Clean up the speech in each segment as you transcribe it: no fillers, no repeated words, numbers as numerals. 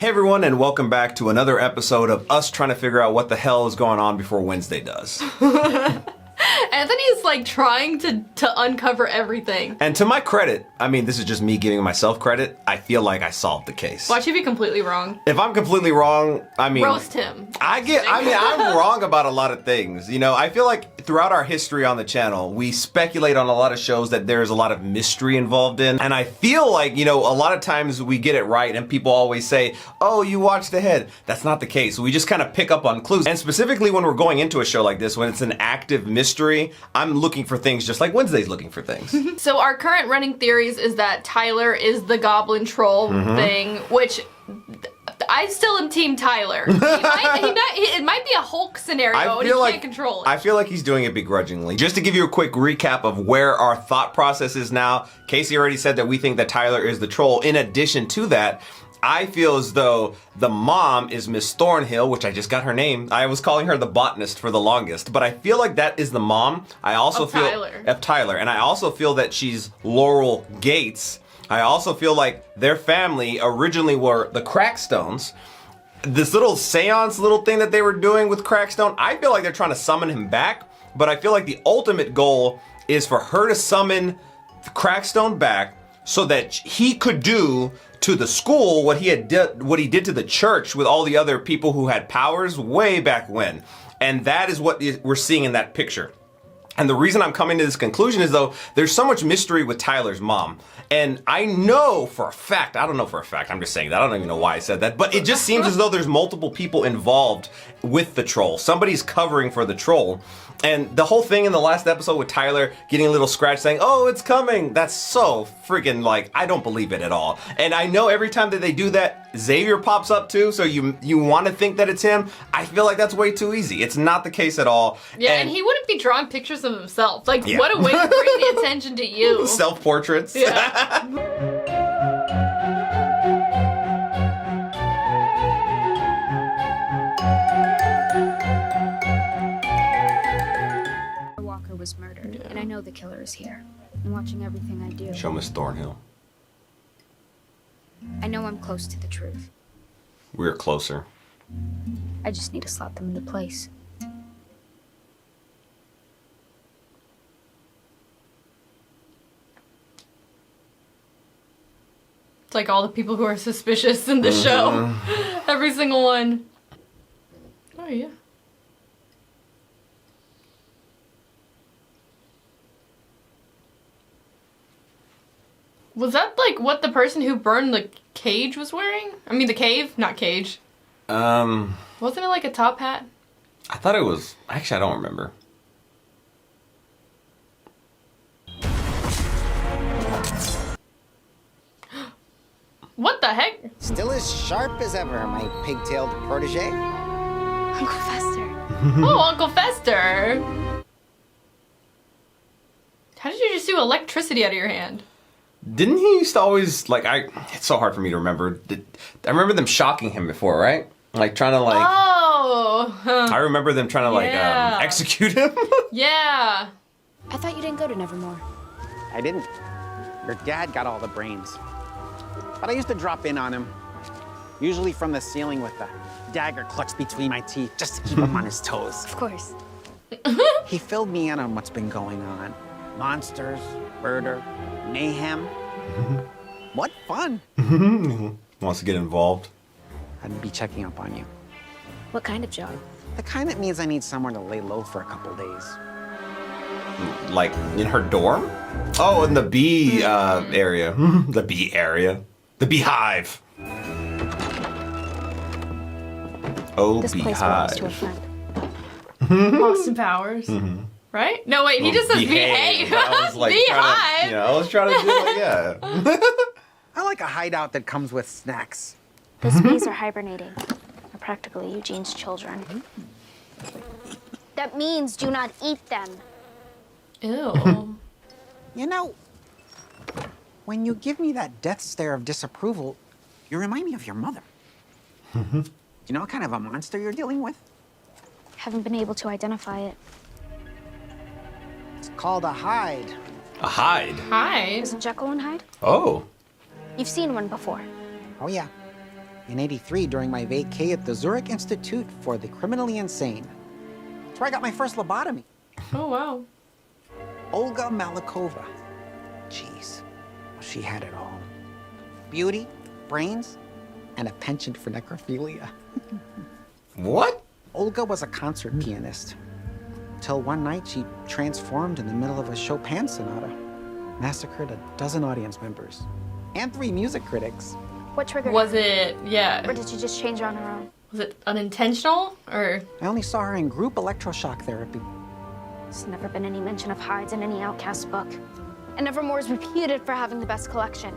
Hey everyone, and welcome back to another episode of us trying to figure out what the hell is going on before Wednesday does. Anthony's like trying to uncover everything. And to my credit, I mean, this is just me giving myself credit, I feel like I solved the case. Watch you be completely wrong. If I'm completely wrong, I mean... roast him. I'm wrong about a lot of things. You know, I feel like throughout our history on the channel, we speculate on a lot of shows that there's a lot of mystery involved in. And I feel like, you know, a lot of times we get it right and people always say, oh, you watched ahead. That's not the case. We just kind of pick up on clues. And specifically when we're going into a show like this, when it's an active mystery, I'm looking for things just like Wednesday's looking for things. So our current running theories is that Tyler is the goblin troll thing, which I still am Team Tyler. It might be a Hulk scenario and he can't control it. I feel like he's doing it begrudgingly. Just to give you a quick recap of where our thought process is now, Casey already said that we think that Tyler is the troll. In addition to that, I feel as though the mom is Miss Thornhill, which I just got her name. I was calling her the botanist for the longest, but I feel like that is the mom. I also feel of Tyler, and I also feel that she's Laurel Gates. I also feel like their family originally were the Crackstones. This little seance little thing that they were doing with Crackstone, I feel like they're trying to summon him back, but I feel like the ultimate goal is for her to summon Crackstone back so that he could do to the school what he did to the church with all the other people who had powers way back when. And that is what we're seeing in that picture. And the reason I'm coming to this conclusion is though, there's so much mystery with Tyler's mom. And I know for a fact, I don't know for a fact, I'm just saying that, I don't even know why I said that, but it just seems as though there's multiple people involved with the troll. Somebody's covering for the troll. And the whole thing in the last episode with Tyler getting a little scratch saying, oh, it's coming. That's so freaking like, I don't believe it at all. And I know every time that they do that, Xavier pops up too. So you want to think that it's him. I feel like that's way too easy. It's not the case at all. Yeah, and he wouldn't be drawing pictures of himself. Like, what a way to bring the attention to you. Self-portraits. Yeah. Was murdered, and I know the killer is here. I'm watching everything I do. Show Miss Thornhill. I know I'm close to the truth. We're closer. I just need to slot them into place. It's like all the people who are suspicious in the show. Every single one. Oh, yeah. Was that like what the person who burned the cage was wearing? I mean the cave, not cage. Wasn't it like a top hat? I thought it was, actually I don't remember. What the heck? Still as sharp as ever, my pigtailed protege. Uncle Fester. Oh, Uncle Fester. How did you just do electricity out of your hand? Didn't he used to always, like, it's so hard for me to remember. I remember them shocking him before, right? Like, trying to, like... Oh! I remember them trying to, like, execute him. Yeah. I thought you didn't go to Nevermore. I didn't. Your dad got all the brains. But I used to drop in on him. Usually from the ceiling with the dagger clutched between my teeth just to keep him on his toes. Of course. He filled me in on what's been going on. Monsters, murder, mayhem. What fun. Wants to get involved. I'd be checking up on you. What kind of job? The kind that means I need somewhere to lay low for a couple days. Like, in her dorm? Oh, in the bee area. The bee area. The beehive. Oh, This place belongs to a beehive. friend. Austin Powers. Right? No, wait, he just says behave. I was like Beehive. I was trying to do it, yeah. I like a hideout that comes with snacks. The bees are hibernating. They're practically Eugene's children. That means do not eat them. Ew. You know, when you give me that death stare of disapproval, you remind me of your mother. Do you know what kind of a monster you're dealing with? Haven't been able to identify it. It's called a hide. A hide? Hi. Isn't Jekyll and Hyde? Oh. You've seen one before. Oh, yeah. in '83 during my vacay at the Zurich Institute for the Criminally Insane. That's where I got my first lobotomy. Oh, wow. Olga Malikova. Jeez, she had it all. Beauty, brains, and a penchant for necrophilia. What? Olga was a concert pianist. Till one night she transformed in the middle of a Chopin sonata, massacred a dozen audience members, and 3 music critics. What triggered Was her? it, yeah. Or did she just change her on her own? Was it unintentional, or? I only saw her in group electroshock therapy. There's never been any mention of hides in any Outcast book. And Nevermore is reputed for having the best collection.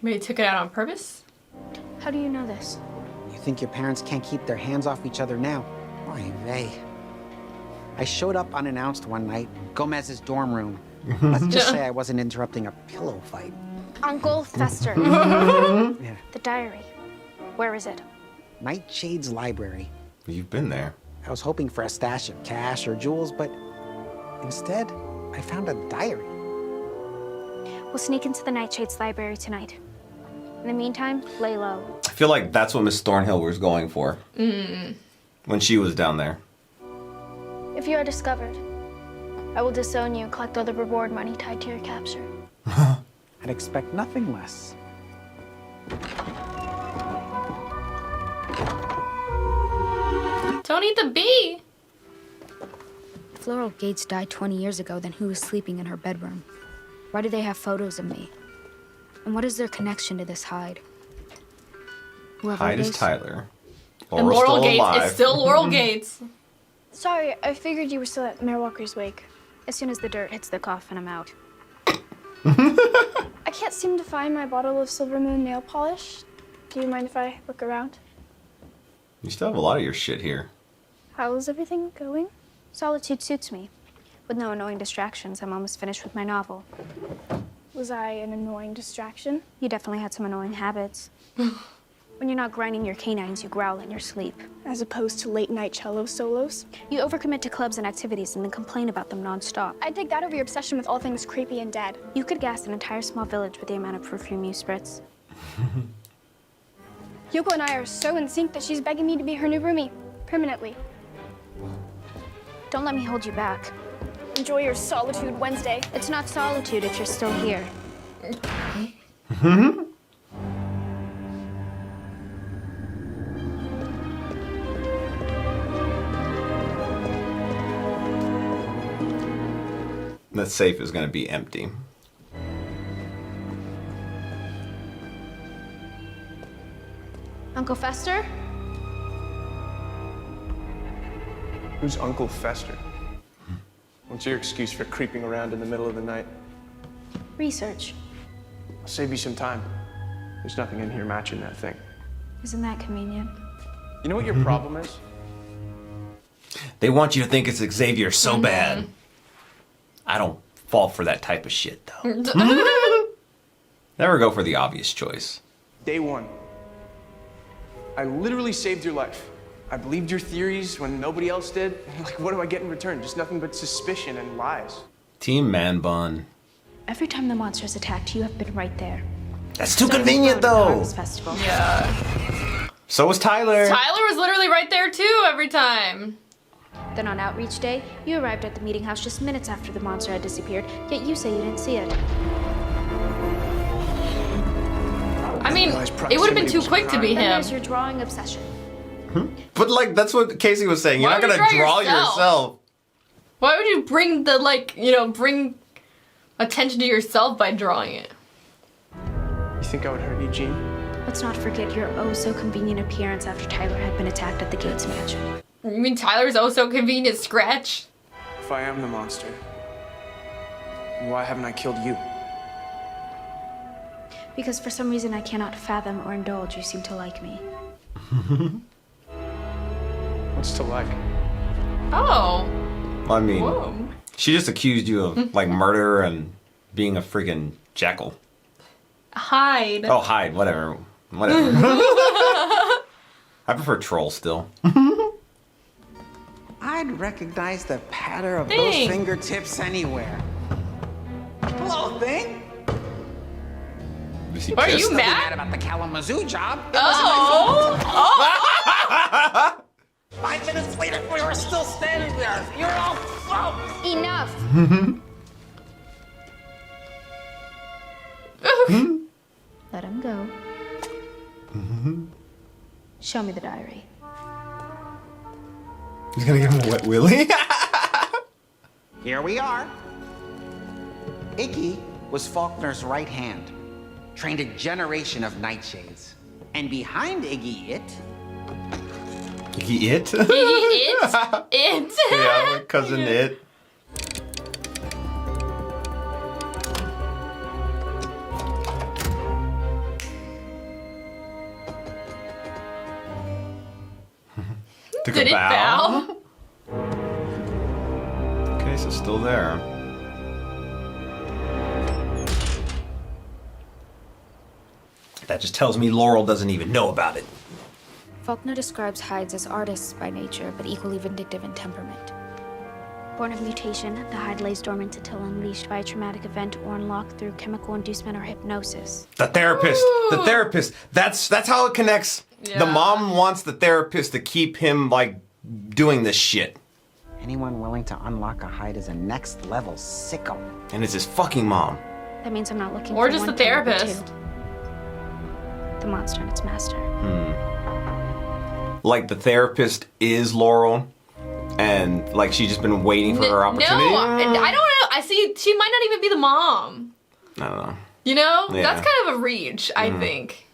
Maybe took it out on purpose? How do you know this? You think your parents can't keep their hands off each other now? Oy vey. I showed up unannounced one night, Gomez's dorm room. Let's just say I wasn't interrupting a pillow fight. Uncle Fester. Yeah. The diary. Where is it? Nightshade's library. You've been there. I was hoping for a stash of cash or jewels, but instead, I found a diary. We'll sneak into the Nightshade's library tonight. In the meantime, lay low. I feel like that's what Miss Thornhill was going for. When she was down there. If you are discovered, I will disown you and collect all the reward money tied to your capture. I'd expect nothing less. Don't eat the bee! Floral Gates died 20 years ago, then who was sleeping in her bedroom? Why do they have photos of me? And what is their connection to this Hyde? Whoever Hyde it is Tyler. And Laurel's Laurel still Gates alive. is still Laurel Gates. Sorry, I figured you were still at Mayor Walker's wake. As soon as the dirt hits the coffin, I'm out. I can't seem to find my bottle of Silver Moon nail polish. Do you mind if I look around? You still have a lot of your shit here. How is everything going? Solitude suits me. With no annoying distractions, I'm almost finished with my novel. Was I an annoying distraction? You definitely had some annoying habits. When you're not grinding your canines, you growl in your sleep. As opposed to late night cello solos? You overcommit to clubs and activities and then complain about them nonstop. I'd take that over your obsession with all things creepy and dead. You could gas an entire small village with the amount of perfume you spritz. Yoko and I are so in sync that she's begging me to be her new roomie. Permanently. Don't let me hold you back. Enjoy your solitude Wednesday. It's not solitude if you're still here. That safe is going to be empty. Uncle Fester? Who's Uncle Fester? What's your excuse for creeping around in the middle of the night? Research. I'll save you some time. There's nothing in here matching that thing. Isn't that convenient? You know what your problem is? They want you to think it's Xavier so bad. I don't fall for that type of shit, though. Never go for the obvious choice. Day one. I literally saved your life. I believed your theories when nobody else did. Like, what do I get in return? Just nothing but suspicion and lies. Team Man Bun. Every time the monsters attacked, you have been right there. That's too convenient, though. Harvest Festival. Yeah. So was Tyler. Tyler was literally right there too every time. Then on Outreach Day, you arrived at the meeting house just minutes after the monster had disappeared, yet you say you didn't see it. I mean, it would have been too quick to be Then him. there's your drawing obsession. But, like, that's what Casey was saying. You're Why not would going you to draw draw yourself? yourself. Why would you bring the, like, you know, bring attention to yourself by drawing it? You think I would hurt you, Gene? Let's not forget your oh-so-convenient appearance after Tyler had been attacked at the Gates mansion. You mean Tyler's oh-so-convenient scratch? If I am the monster, why haven't I killed you? Because for some reason I cannot fathom or indulge you seem to like me. What's to like? Oh. I mean, Whoa. she just accused you of, like, murder and being a freaking jackal. Hyde. Oh, Hyde, whatever. Whatever. I prefer troll still. I'd recognize the patter of Thing. those fingertips anywhere. Hello, thing. Is he Are pissed? you Mad mad? about the Kalamazoo job. Oh! 5 minutes later, we were still standing there. You're all fucked. Enough! Let him go. Show me the diary. He's gonna give him a wet willy? Here we are. Iggy was Faulkner's right hand, trained a generation of nightshades. And behind Iggy it, He it? It. Yeah, my cousin it. Took Did a it bow. bow? Okay, so still there. That just tells me Laurel doesn't even know about it. Faulkner describes Hydes as artists by nature, but equally vindictive in temperament. Born of mutation, the Hyde lays dormant until unleashed by a traumatic event or unlocked through chemical inducement or hypnosis. The therapist. Ooh. The therapist. That's how it connects. Yeah. The mom wants the therapist to keep him like doing this shit. anyone willing to unlock a Hyde is a next level sicko. And it's his fucking mom. That means I'm not looking Or for just one the killer, but therapist. two. The monster and its master. Like the therapist is Laurel, and like she's just been waiting for her opportunity. No, I don't know. I see. She might not even be the mom. I don't know. You know, Yeah. that's kind of a reach. I think.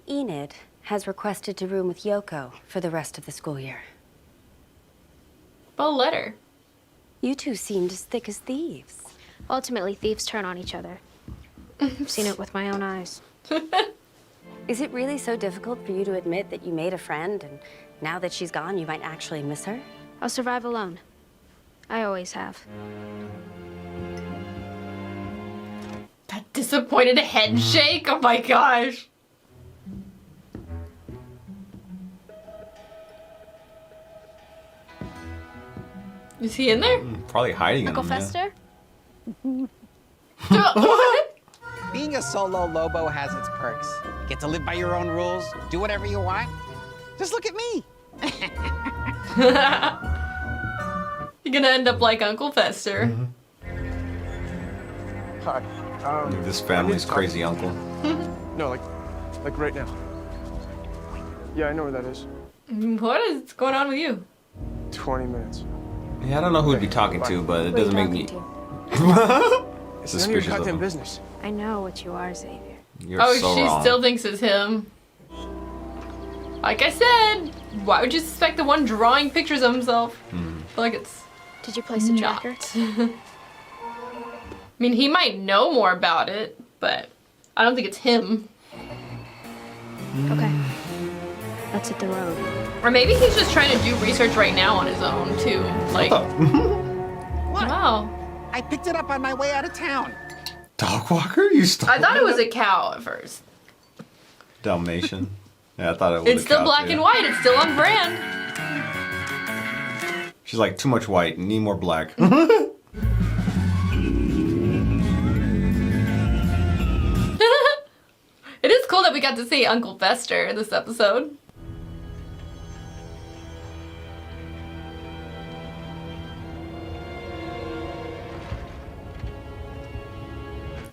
Enid has requested to room with Yoko for the rest of the school year. Well, let her. You two seemed as thick as thieves. Ultimately, thieves turn on each other. I've seen it with my own eyes. Is it really so difficult for you to admit that you made a friend and now that she's gone, you might actually miss her? I'll survive alone. I always have. That disappointed head shake. Oh my gosh. Is he in there? Probably hiding Uncle him. yeah. Fester? What? Being a solo Lobo has its perks. You get to live by your own rules, do whatever you want. Just look at me. You're gonna end up like Uncle Fester. Hi. This family's crazy uncle. No, like right now. Yeah, I know where that is. What is going on with you? 20 minutes. Yeah, I don't know who he'd be talking to, but it Who are you doesn't make me talking to? It's none of your suspicious of goddamn him. business. I know what you are, Xavier. You're Oh, so she wrong. still thinks it's him. Like I said, why would you suspect the one drawing pictures of himself? I feel like it's Did you place a not. tracker? I mean, he might know more about it, but I don't think it's him. Okay. Let's hit the road. Or maybe he's just trying to do research right now on his own, too. Like, What? wow. I picked it up on my way out of town. Dog walker? You stole I thought it was a cow at first. Dalmatian. Yeah, I thought it was. It's still black and white. It's still on brand. She's like, too much white, need more black. It is cool that we got to see Uncle Fester this episode.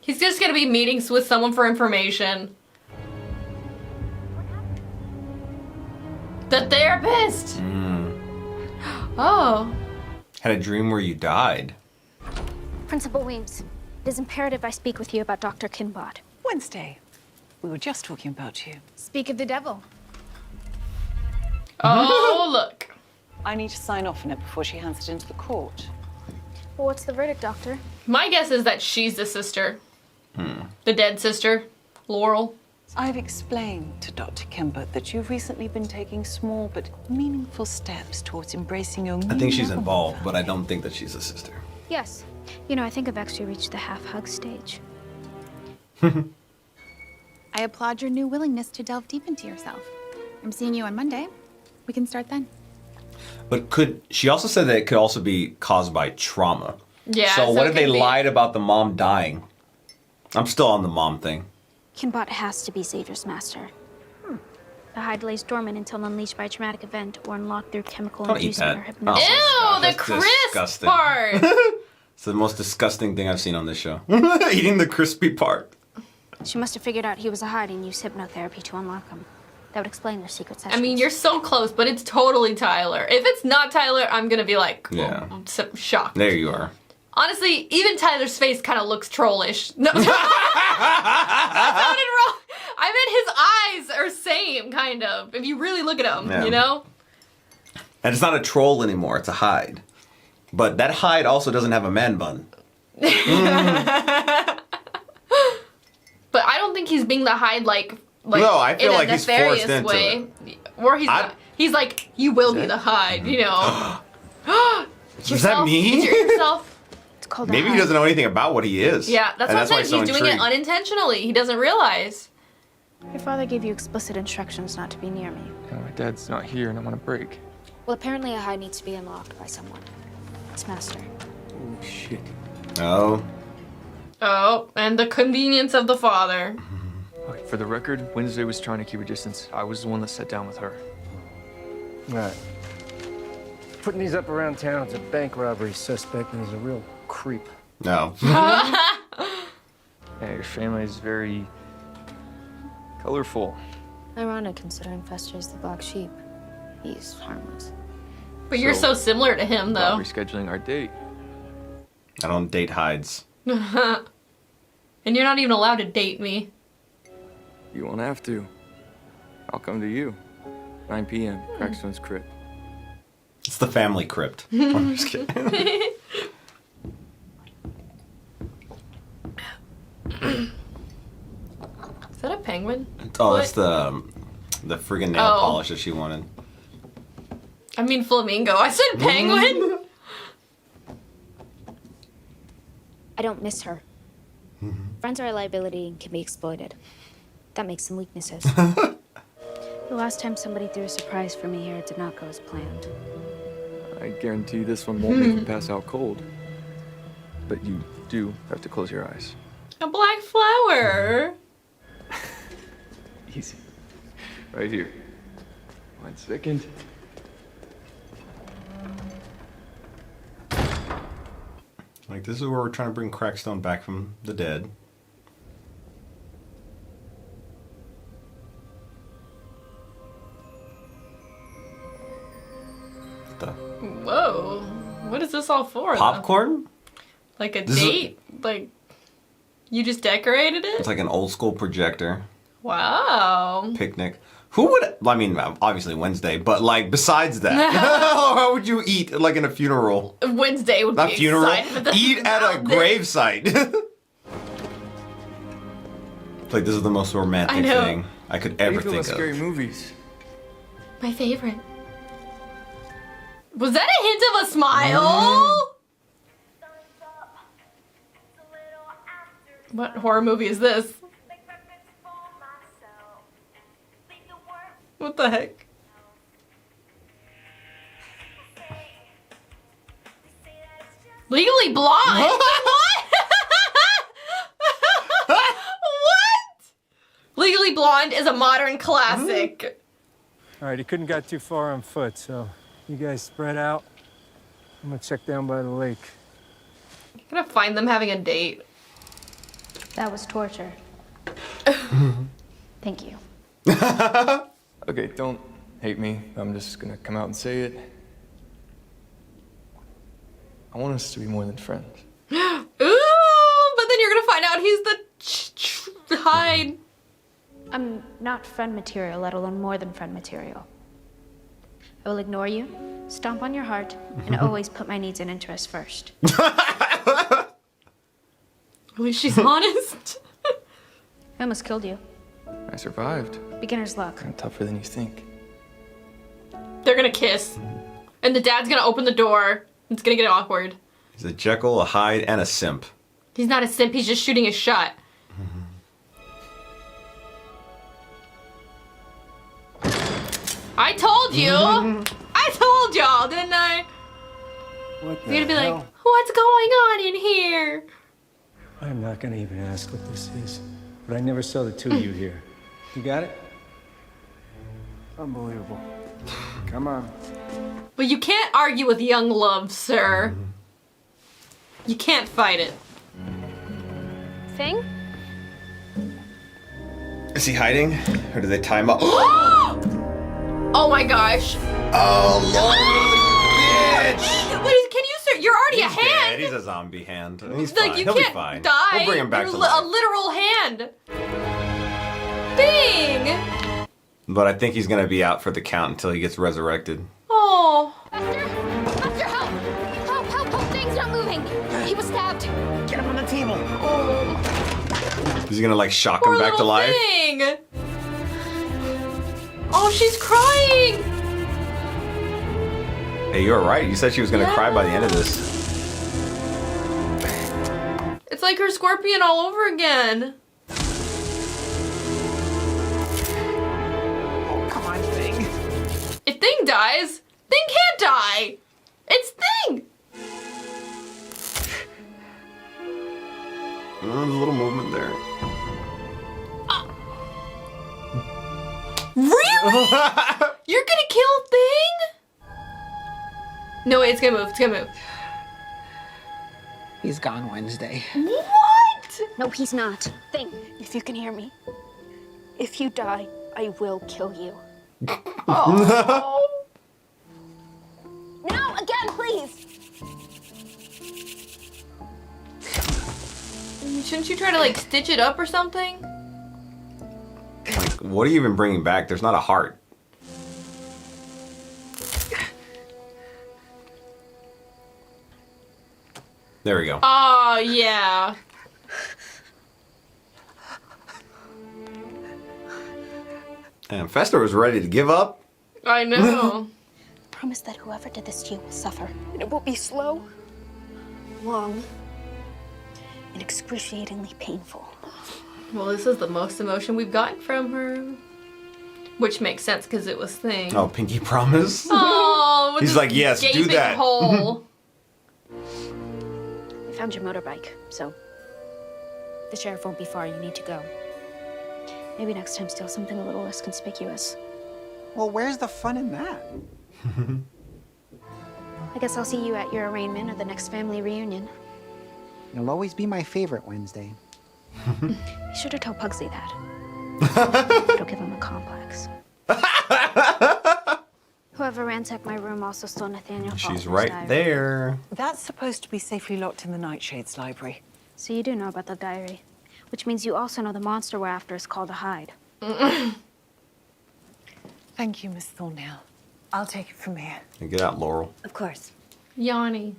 He's just gonna be meetings with someone for information. The therapist! Oh. Had a dream where you died. Principal Weems, it is imperative I speak with you about Dr. Kinbot. Wednesday. We were just talking about you. Speak of the devil. Oh, look. I need to sign off on it before she hands it into the court. Well, what's the verdict, Doctor? My guess is that she's the sister. The dead sister, Laurel. I've explained to Dr. Kemper that you've recently been taking small but meaningful steps towards embracing your I think she's new involved, mother. but I don't think that she's a sister. Yes. You know, I think I've actually reached the half-hug stage. I applaud your new willingness to delve deep into yourself. I'm seeing you on Monday. We can start then. But she also said that it could also be caused by trauma. Yeah. So what it if they could be. lied about the mom dying? I'm still on the mom thing. Kinbot has to be Xavier's master. The hide lays dormant until unleashed by a traumatic event or unlocked through chemical Don't eat inducement or that. hypnosis. Ew, the That's crisp disgusting. part. It's the most disgusting thing I've seen on this show. Eating the crispy part. She must have figured out he was a hide and used hypnotherapy to unlock him. That would explain their secret sessions. I mean, you're so close, but it's totally Tyler. If it's not Tyler, I'm gonna be like, Yeah. I'm so shocked. There you are. Honestly, even Tyler's face kind of looks trollish. No, that sounded wrong. I meant his eyes are same, kind of. If you really look at him, Yeah. you know. And it's not a troll anymore, it's a hide. But that hide also doesn't have a man bun. But I don't think he's being the hide like No, I feel in a like he's forced nefarious into way. Or he's like, you will be the hide, you know. Does that mean? It's yourself. It's called a Maybe he hide. doesn't know anything about what he is. Yeah, that's And what I'm why saying. so He's doing it intrigued. unintentionally. He doesn't realize. Your father gave you explicit instructions not to be near me. My dad's not here and I'm on a break. Well, apparently a hide needs to be unlocked by someone. Its master. Oh, shit. Oh. Oh, and the convenience of the father. Okay, for the record, Wednesday was trying to keep a distance. I was the one that sat down with her. Right. Putting these up around town's a bank robbery suspect and is a real creep. No. Yeah, your family is very colorful. Ironic considering Fester's the black sheep. He's harmless. But you're so similar to him, About though. rescheduling our date. I don't date hides. And you're not even allowed to date me. You won't have to. I'll come to you. 9 p.m. Crackstone's crypt. It's the family crypt. I'm just kidding. Is that a penguin? Oh, What? that's the friggin' nail Oh. polish that she wanted. I mean flamingo. I said penguin. I don't miss her. Friends are a liability and can be exploited. That makes them weaknesses. The last time somebody threw a surprise for me here, it did not go as planned. I guarantee you this one won't make you pass out cold. But you do have to close your eyes. A black flower. Easy. Right here. 1 second. Like, this is where we're trying to bring Crackstone back from the dead. What the? Whoa. What is this all for? though? Popcorn? Like a This is- date? Like, you just decorated it? It's like an old school projector. Wow. Picnic. Who would, I mean, obviously Wednesday, but like, besides that, how would you eat, like, in a funeral? Wednesday would Not be funeral, excited for this. eat at a gravesite. It's like, this is the most romantic I know. thing I could How do ever you feel think about scary of. movies? My favorite. Was that a hint of a smile? What horror movie is this? What the heck? Legally Blonde? What? What? Legally Blonde is a modern classic. All right, he couldn't got too far on foot, so you guys spread out. I'm gonna check down by the lake. I'm gonna find them having a date. That was torture. Thank you. Okay, don't hate me. I'm just gonna come out and say it. I want us to be more than friends. Ooh, but then you're gonna find out he's the hide. I'm not friend material, let alone more than friend material. I will ignore you, stomp on your heart, and always put my needs and interests first. At least she's honest. I almost killed you. I survived. Beginner's luck. I'm tougher than you think. They're gonna kiss. And the dad's gonna open the door. It's gonna get awkward. He's a Jekyll, a Hyde, and a simp. He's not a simp, he's just shooting a shot. I told you! I told y'all, didn't I? What You're gonna be like, what's going on in here? I'm not gonna even ask what this is. but I never saw the two of you here. You got it? Unbelievable. Come on. But you can't argue with young love, sir. You can't fight it. Thing? Is he hiding? Or do they tie him up? Oh my gosh. Oh, Lord, bitch! Wait, can you, sir? You're already a He's hand. dead. He's a zombie hand. He's Like, fine. you He'll be can't fine. die. We'll bring him back You're to life. a literal hand. Bing. But I think he's gonna be out for the count until he gets resurrected. Oh. Fester! Fester, help! Help, help, help! Thing's not moving! He was stabbed! Get him on the table. Oh. He's gonna like shock Poor him back to little life. thing. Oh, she's crying. Hey, you were right. You said she was gonna cry by the end of this. It's like her scorpion all over again. Oh, come on, Thing. If Thing dies, Thing can't die. It's Thing. There's a little movement there. Really? You're gonna kill Thing? No, wait, it's gonna move. It's gonna move. He's gone Wednesday. What? No, he's not. Thing, if you can hear me. If you die, I will kill you. Oh. Now, again, please! Shouldn't you try to like stitch it up or something? Like, what are you even bringing back? There's not a heart. There we go. Oh, yeah. And Fester was ready to give up. I know. Promise that whoever did this to you will suffer. And it will be slow, long, and excruciatingly painful. Well, this is the most emotion we've gotten from her. Which makes sense because it was Thing. Oh, pinky promise? Oh, with He's this like, yes, do gaping that. hole. I found your motorbike, so the sheriff won't be far. You need to go. Maybe next time steal something a little less conspicuous. Well, where's the fun in that? I guess I'll see you at your arraignment or the next family reunion. You'll always be my favorite, Wednesday. Be sure to tell Pugsley that. It'll give him a complex. Whoever ransacked my room also stole Nathaniel She's Faulkner's right diary. there. That's supposed to be safely locked in the Nightshade's library. So you do know about the diary, which means you also know the monster we're after is called a Hyde. Thank you, Miss Thornhill. I'll take it from here. Get out, Laurel. Of course. Yanni.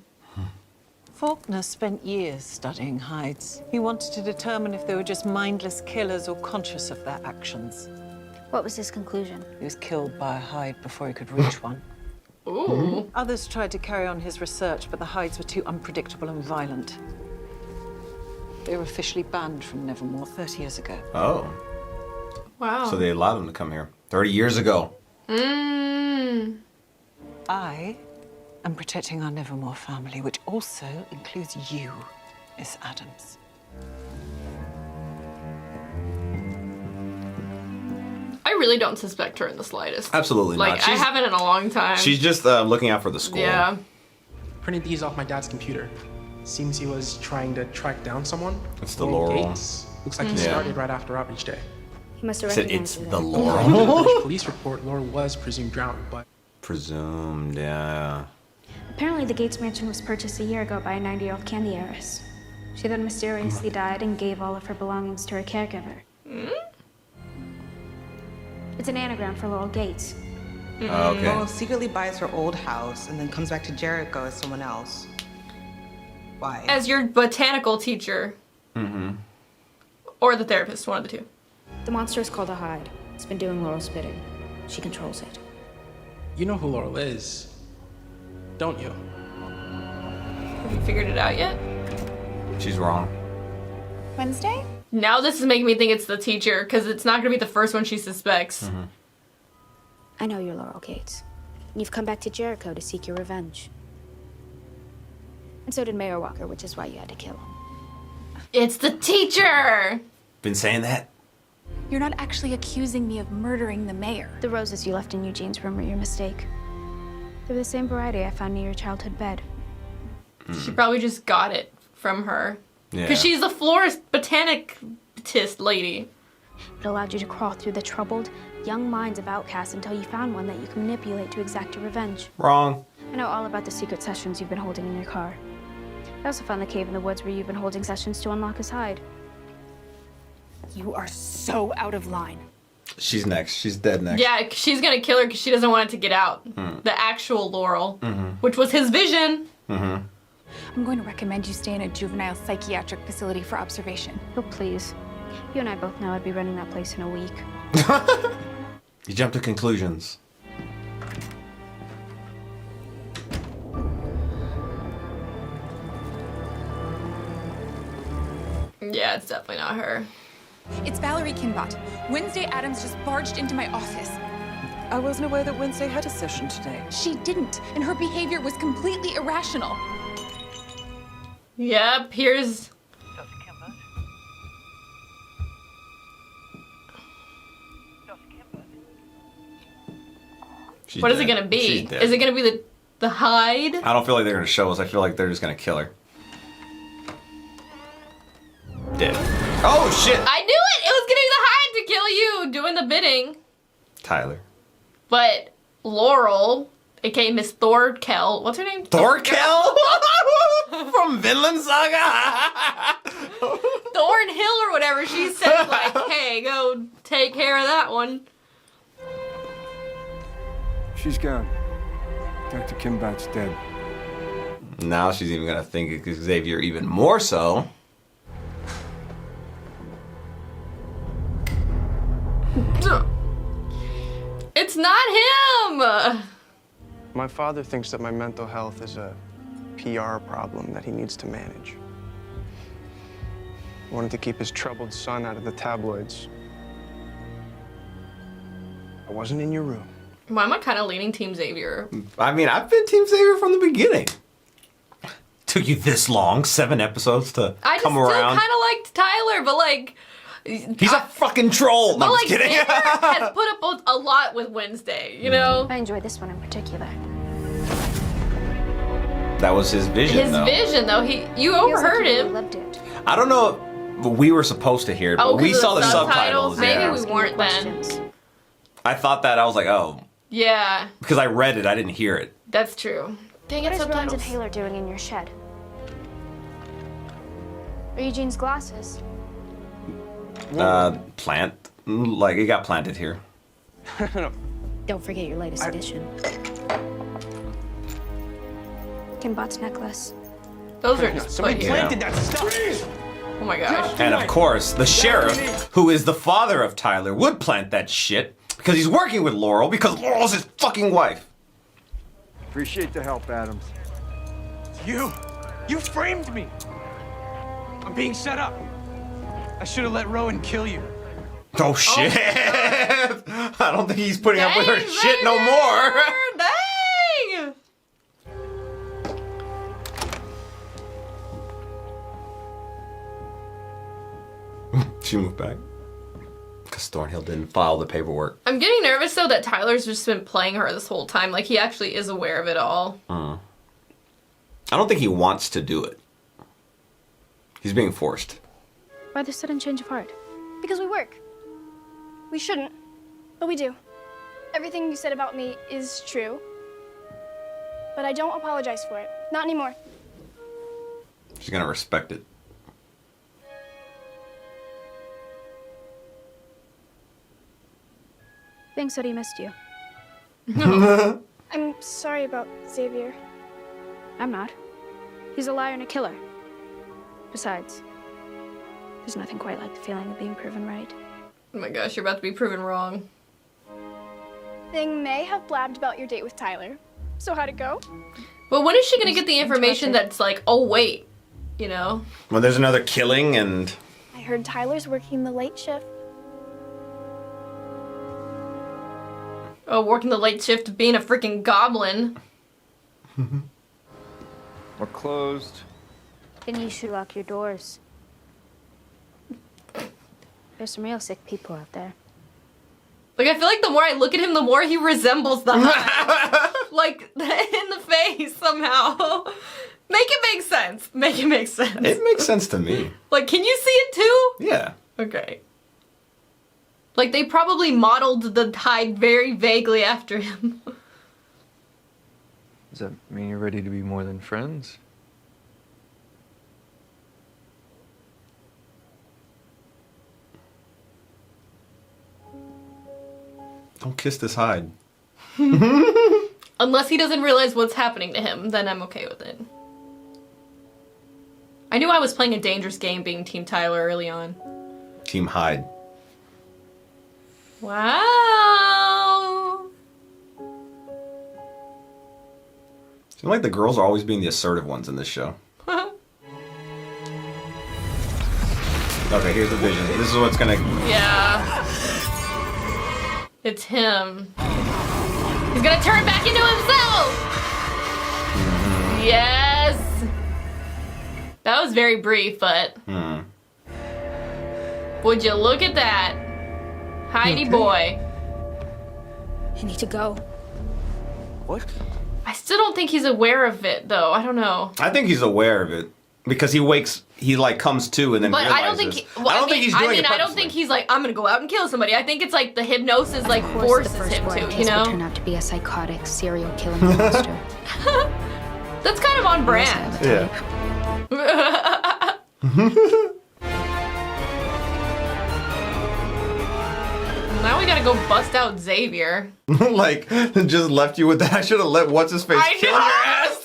Faulkner spent years studying hides. He wanted to determine if they were just mindless killers or conscious of their actions. What was his conclusion? He was killed by a hide before he could reach one. Ooh. Others tried to carry on his research, but the hides were too unpredictable and violent. They were officially banned from Nevermore 30 years ago. Oh. Wow. So they allowed him to come here 30 years ago. Mmm. I am protecting our Nevermore family, which also includes you, Miss Adams. I really don't suspect her in the slightest. Absolutely Like, not. I haven't in a long time. She's just looking out for the school. Yeah. Printed these off my dad's computer. Seems he was trying to track down someone. It's the Laurel. Gates. Looks like he Yeah. started right after Outreach Day. He must have Said recognized it's you the then. Laurel. The police report, Laura was presumed drowned, but Presumed, yeah. Apparently, the Gates mansion was purchased a year ago by a 90-year-old candy heiress. She then mysteriously died and gave all of her belongings to her caregiver. It's an anagram for Laurel Gates. Oh, okay. Laurel secretly buys her old house and then comes back to Jericho as someone else. Why? As your botanical teacher. Mm-hmm. Or the therapist, one of the two. The monster is called a Hyde. It's been doing Laurel's bidding. She controls it. you know who Laurel is, don't you? Have you figured it out yet? She's wrong. Wednesday? Now this is making me think it's the teacher, because it's not going to be the first one she suspects. Mm-hmm. I know you're Laurel Gates. And you've come back to Jericho to seek your revenge. And so did Mayor Walker, which is why you had to kill him. It's the teacher! Been saying that? You're not actually accusing me of murdering the mayor. The roses you left in Eugene's room were your mistake. They're the same variety I found near your childhood bed. She probably just got it from her. Yeah. Because she's a florist botanicist lady. It allowed you to crawl through the troubled, young minds of outcasts until you found one that you can manipulate to exact your revenge. Wrong. I know all about the secret sessions you've been holding in your car. I also found the cave in the woods where you've been holding sessions to unlock his hide. You are so out of line. She's next. She's dead next. Yeah, she's gonna kill her because she doesn't want it to get out. The actual Laurel, which was his vision. I'm going to recommend you stay in a juvenile psychiatric facility for observation. Oh, please. You and I both know I'd be running that place in a week. You jump to conclusions. Yeah, it's definitely not her. It's Valerie Kinbot. Wednesday Adams just barged into my office. I wasn't aware that Wednesday had a session today. She didn't, and her behavior was completely irrational. Yep, here's... She's what is dead. it gonna be? She's dead. Is it gonna be the hide? I don't feel like they're gonna show us. I feel like they're just gonna kill her. Dead. Oh shit! I knew it! It was gonna be the hide to kill you, doing the bidding. Tyler. But Laurel, aka Miss Thorkel, what's her name? Thorkel? From Vinland Saga? Thornhill or whatever. She said like, hey, go take care of that one. She's gone. Dr. Kinbot's dead. Now she's even gonna think it's Xavier even more so. It's not him! My father thinks that my mental health is a PR problem that he needs to manage. He wanted to keep his troubled son out of the tabloids. I wasn't in your room. Why am I kind of leaning Team Xavier? I mean, I've been Team Xavier from the beginning. Took you this long, 7 episodes to I just come still around. kind of liked Tyler, but like... He's a fucking troll. No, But I'm like, just kidding. Xavier has put up with a lot with Wednesday, you know? I enjoyed this one in particular. That was his vision, His though. vision, though, you Feels like overheard you really him. loved it. I don't know if we were supposed to hear it, but Oh, we 'cause of saw the the subtitles? subtitles. Maybe Yeah. we Asking weren't then. questions. I thought that. I was like, oh. Yeah, Because I read it, I didn't hear it. that's true. Dang What it, is Rose and subtitles. Taylor doing in your shed? Are Eugene's glasses? Plant. Like, it got planted here. Don't forget your latest edition. Kinbot's necklace. Those are just Somebody put here. planted that stuff. Oh my gosh. And of course, the sheriff, who is the father of Tyler, would plant that shit because he's working with Laurel because Laurel's his fucking wife. Appreciate the help, Adams. You framed me. I'm being set up. I should have let Rowan kill you. Oh shit! I don't think he's putting up with her Dang, shit no more. Dang! She moved back because Thornhill didn't file the paperwork. I'm getting nervous though that Tyler's just been playing her this whole time. Like he actually is aware of it all. I don't think he wants to do it. He's being forced. Why the sudden change of heart? Because we work. We shouldn't, but we do. Everything you said about me is true, but I don't apologize for it. Not anymore. She's gonna respect it. Thanks that he missed you. I'm sorry about Xavier. I'm not. He's a liar and a killer. Besides, there's nothing quite like the feeling of being proven right. Oh my gosh, you're about to be proven wrong. Thing may have blabbed about your date with Tyler. So how'd it go? But when is she gonna get the information that's like, oh wait, you know? When there's another killing and... I heard Tyler's working the late shift. Oh, working the late shift, being a freaking goblin. We're closed. Then you should lock your doors. There's some real sick people out there. Like, I feel like the more I look at him, the more he resembles the Hive. Like, in the face, somehow. Make it make sense. Make it make sense. It makes sense to me. Like, can you see it too? Yeah. Okay. Like, they probably modeled the Hive very vaguely after him. Does that mean you're ready to be more than friends? Don't kiss this hide. Unless he doesn't realize what's happening to him, then I'm okay with it. I knew I was playing a dangerous game being Team Tyler early on. Team Hyde. Wow. I feel like the girls are always being the assertive ones in this show. Okay, here's the vision. This is what's gonna... Yeah. It's him. He's gonna turn back into himself! Yes! That was very brief, but... Would you look at that? Heidi boy. You need to go. What? I still don't think he's aware of it, though. I don't know. I think he's aware of it. Because he wakes, he like comes to and then But realizes. I don't think I don't think he's doing it I don't think he's like, I'm gonna go out and kill somebody. I think it's like the hypnosis like forces him to, you know? Turn out to be a psychotic serial killing monster. That's kind of on brand. Yeah. Now we gotta go bust out Xavier. Like, just left you with that. I should have let what's-his-face kill your ass.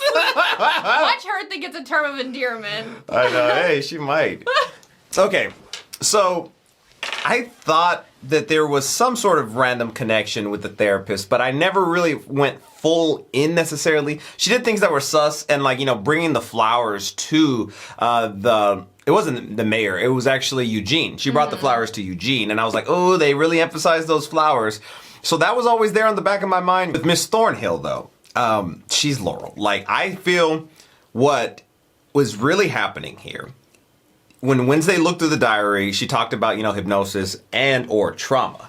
Watch her think it's a term of endearment. I know. Hey, she might. Okay, so I thought that there was some sort of random connection with the therapist, but I never really went full in necessarily. She did things that were sus, and like, you know, bringing the flowers to it wasn't the mayor, it was actually Eugene. She brought the flowers to Eugene, and I was like, oh, they really emphasized those flowers. So that was always there on the back of my mind. With Miss Thornhill, though, she's Laurel. Like, I feel what was really happening here. When Wednesday looked through the diary, she talked about, you know, hypnosis and or trauma.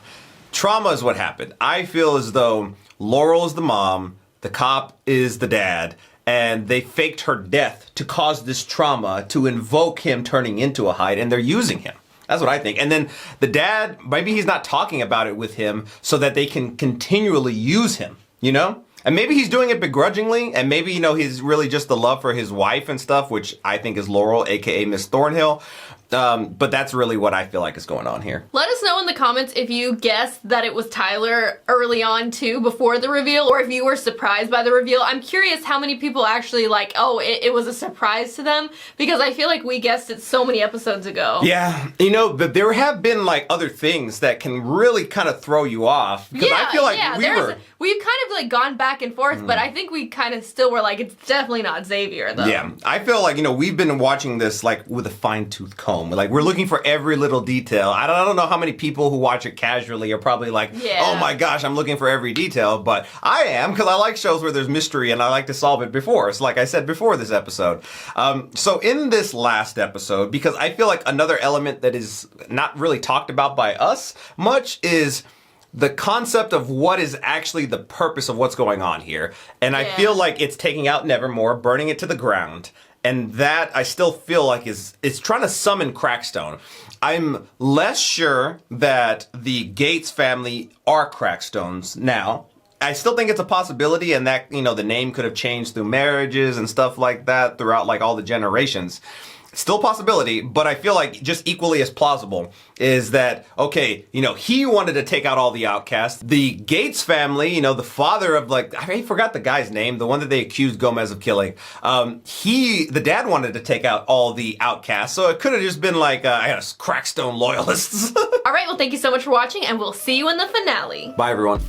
Trauma is what happened. I feel as though Laurel is the mom, the cop is the dad, and they faked her death to cause this trauma, to invoke him turning into a Hyde, and they're using him. That's what I think. And then the dad, maybe he's not talking about it with him so that they can continually use him, you know? And maybe he's doing it begrudgingly, and maybe, you know, he's really just the love for his wife and stuff, which I think is Laurel, aka Miss Thornhill. But that's really what I feel like is going on here. Let us know in the comments if you guessed that it was Tyler early on too, before the reveal, or if you were surprised by the reveal. I'm curious how many people actually like, oh, it was a surprise to them, because I feel like we guessed it so many episodes ago. Yeah, you know, but there have been like other things that can really kind of throw you off. Because I feel like we've kind of like gone back and forth, but I think we kind of still were like, it's definitely not Xavier though. Yeah, I feel like, you know, we've been watching this like with a fine-tooth comb. Like, we're looking for every little detail. I don't know how many people who watch it casually are probably like, oh my gosh, I'm looking for every detail. But I am, because I like shows where there's mystery and I like to solve it before. It's like I said before this episode. So in this last episode, because I feel like another element that is not really talked about by us much is the concept of what is actually the purpose of what's going on here. And I feel like it's taking out Nevermore, burning it to the ground. And that I still feel like it's trying to summon Crackstone. I'm less sure that the Gates family are Crackstones now. I still think it's a possibility, and that, you know, the name could have changed through marriages and stuff like that throughout like all the generations. Still a possibility, but I feel like just equally as plausible is that, okay, you know, he wanted to take out all the outcasts. The Gates family, you know, the father of like, I forgot the guy's name, the one that they accused Gomez of killing. The dad wanted to take out all the outcasts, so it could have just been like, I guess, Crackstone loyalists. All right, well, thank you so much for watching, and we'll see you in the finale. Bye, everyone.